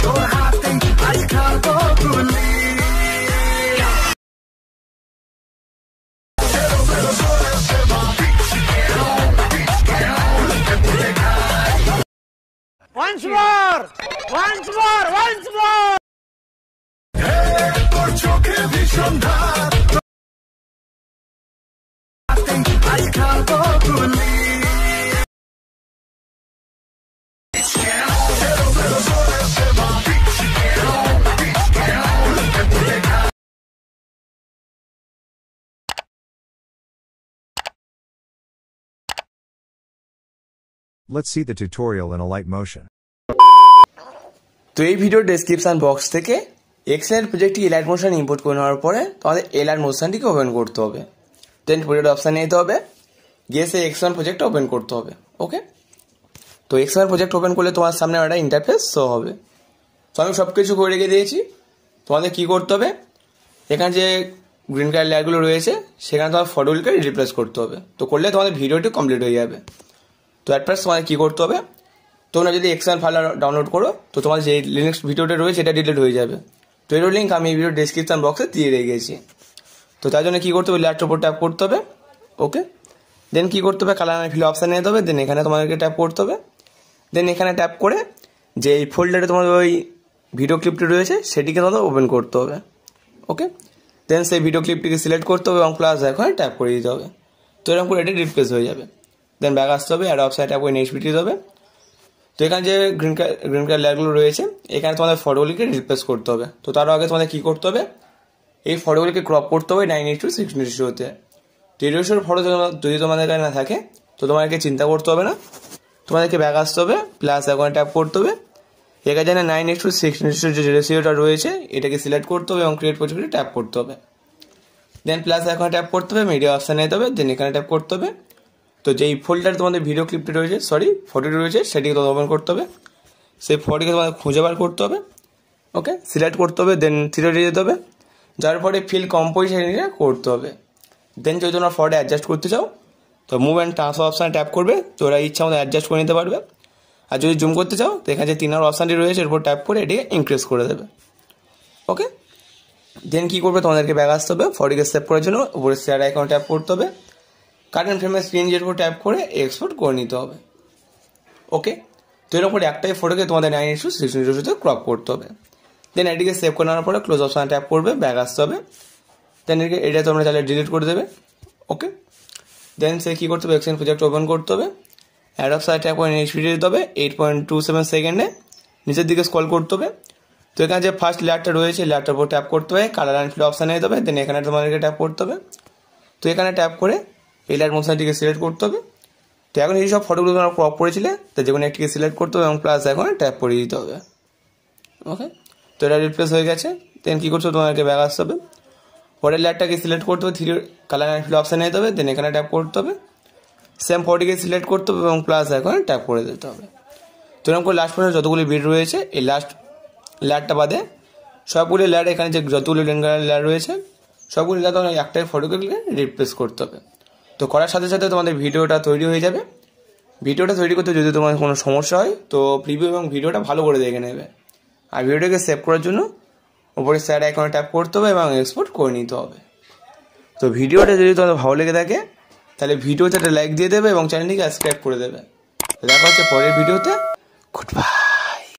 তোর হাতে আজ খাবো গুলি Once more! Once more! Once more! তোর চোখে ভীষণ ধার আজ খাবো গুলি Let's see the tutorial in ALIGHT motion. তো এই ভিডিও ডেসক্রিপশন বক্স থেকে এক্সেল প্রজেক্টটি এলাইট মোশন ইম্পোর্ট করে নেওয়ার পরে তোমাদের এলাইট মোশনটিকে ওপেন করতে হবে। দেন প্রজেক্ট অপশানে যেতে হবে, গিয়ে সেই এক্সএল প্রজেক্ট ওপেন করতে হবে। ওকে, তো এক্সএল প্রজেক্ট ওপেন করলে তোমার সামনে একটা ইন্টারফেস শো হবে। তো আমি সব কিছু করে রেখে দিয়েছি। তোমাদের কী করতে হবে, এখানে যে গ্রিন কালার লেয়ারগুলো রয়েছে সেখানে তোমার ফটোগুলোকে রিপ্লেস করতে হবে। তো করলে তোমাদের ভিডিওটি কমপ্লিট হয়ে যাবে। তো অ্যাট ফার্স্ট তোমাদের কী করতে হবে, তোমরা যদি এক্সএল ফাইল ডাউনলোড করো তো তোমার যে লিনাক্স ভিডিওটা রয়েছে এটা ডিলিট হয়ে যাবে। তো এর লিঙ্ক আমি এই ভিডিও ডেসক্রিপশন বক্সে দিয়ে রেখেছি। তো তার জন্য কী করতে হবে, লেয়ারটার উপর ট্যাপ করতে হবে। ওকে, দেন কী করতে হবে, কালার অ্যান্ড ফিল অপশানে যেতে হবে। দেন এখানে তোমাদেরকে ট্যাপ করতে হবে। দেন এখানে ট্যাপ করে যে এই ফোল্ডারে তোমার ওই ভিডিও ক্লিপটি রয়েছে সেটিকে তোমাদের ওপেন করতে হবে। ওকে, দেন সেই ভিডিও ক্লিপটিকে সিলেক্ট করতে হবে এবং প্লাস এখানে ট্যাপ করে দিতে হবে। তো এরকম করে এটি রিপ্লেস হয়ে যাবে। দেন ব্যাক আসতে হবে, অ্যাড অপশানে ট্যাপ করে নেক্সট ভিডিও দিতে হবে। তো এখানে যে গ্রিন কালার লেয়ারগুলো রয়েছে এখানে তোমাদের ফটোগুলিকে রিপ্লেস করতে হবে। তো তার আগে তোমাদের কী করতে হবে, এই ফটোগুলিকে ক্রপ করতে হবে 9:16 রেশিওতে। তো এই রেশিওর ফটো যদি তোমাদের কাছে না থাকে তো তোমাদেরকে চিন্তা করতে হবে না, তোমাদেরকে ব্যাক আসতে হবে, প্লাস এখানে ট্যাপ করতে হবে। এখানে জানে 9:16 যে রেশিওটা রয়েছে এটাকে সিলেক্ট করতে হবে এবং ক্রিয়েট প্রজেক্টে ট্যাপ করতে হবে। দেন প্লাস এখানে ট্যাপ করতে হবে, মিডিয়া অপশানে যেতে হবে। দেন এখানে ট্যাপ করতে হবে। তো যেই ফোল্ডারে তোমাদের ভিডিও ক্লিপটি রয়েছে ফটোটি রয়েছে সেটিকে তোমাদের ওপেন করতে হবে। সেই ফটোটিকে তোমাদের খুঁজে বার করতে হবে। ওকে, সিলেক্ট করতে হবে, দেন থ্রিডে যেতে হবে। যার পরে ফিল কম্পোজিশন করতে হবে। দেন যদি তোমরা ফটো অ্যাডজাস্ট করতে চাও তো মুভ অ্যান্ড ট্রান্সফার অপশানে ট্যাপ করবে, তো ওরা ইচ্ছা মতো অ্যাডজাস্ট করে নিতে পারবে। আর যদি জুম করতে চাও তো এখানে যে 3 নম্বর অপশানটি রয়েছে এর উপর ট্যাপ করে এটিকে ইনক্রিজ করে দেবে। ওকে, দেন কী করবে, তোমাদেরকে ব্যাক আসতে হবে, ফটোকে সেভ করার জন্য উপরে শেয়ার আইকনে ট্যাপ করতে হবে। কারেন্ট ফ্রেমের স্ক্রিন যের উপর ট্যাপ করে এক্সপোর্ট করে নিতে হবে। ওকে, তো এর উপরে একটাই ফটোকে তোমাদের 9:16 ক্রপ করতে হবে। দেন এটিকে সেভ করে নেওয়ার পরে ক্লোজ অপশানে ট্যাপ করবে, ব্যাক আসতে হবে। দেন এটা তোমরা চাইলে ডিলিট করে দেবে। ওকে, দেন সে কী করতে হবে, এক্সেল প্রজেক্ট ওপেন করতে হবে। অ্যাড অপশানে ট্যাপ করে নেক্সট ভিডিও দিতে হবে। 8.27 সেকেন্ডে নিচের দিকে স্ক্রল করতে হবে। তো এখানে যে ফার্স্ট লেয়ারটা রয়েছে লেয়ারটার উপর ট্যাপ করতে হবে, কালার অ্যান্ড ফিল অপশানে যেতে হবে। দেন এখানে তোমাদেরকে ট্যাপ করতে হবে। তো এখানে ট্যাপ করে এই লাইট মোশনটিকে সিলেক্ট করতে হবে। তো এখন এই সব ফটোগুলো তোমরা ক্রপ করেছিলে তো যে কোনো একটিকে সিলেক্ট করতে হবে এবং প্লাস এখন ট্যাপ করে দিতে হবে। ওকে, তো এটা রিপ্লেস হয়ে গেছে। দেন কী করছো, তোমাদেরকে ব্যাক আসতে হবে, পরের লেয়ারটাকে সিলেক্ট করতে হবে, কালার অ্যান্ড ফিল অপশানে যেতে হবে। দেন এখানে ট্যাপ করতে হবে, সেম ফটোটিকে সিলেক্ট করতে হবে এবং প্লাস এখন ট্যাপ করে দিতে হবে। তো এরকম করে লাস্ট পর্যন্ত যতগুলি বিট রয়েছে এই লাস্ট লেয়ারটা বাদে সবগুলি লেয়ার এখানে যে যতগুলি লেয়ার রয়েছে সবগুলি লেয়ার তোমার একটাই ফটোকে রিপ্লেস করতে হবে। তো করার সাথে সাথে তোমাদের ভিডিওটা তৈরি হয়ে যাবে। ভিডিওটা তৈরি করতে যদি তোমার কোনো সমস্যা হয় তো প্রিভিউ এবং ভিডিওটা ভালো করে দেখে নেবে। আর ভিডিওটাকে সেভ করার জন্য উপরে শেয়ার আইকনে ট্যাপ করতে হবে এবং এক্সপোর্ট করে নিতে হবে। তো ভিডিওটা যদি তোমাদের ভালো লেগে থাকে তাহলে ভিডিওতে একটা লাইক দিয়ে দেবে এবং চ্যানেলটিকে সাবস্ক্রাইব করে দেবে। দেখা হচ্ছে পরের ভিডিওতে। Good bye.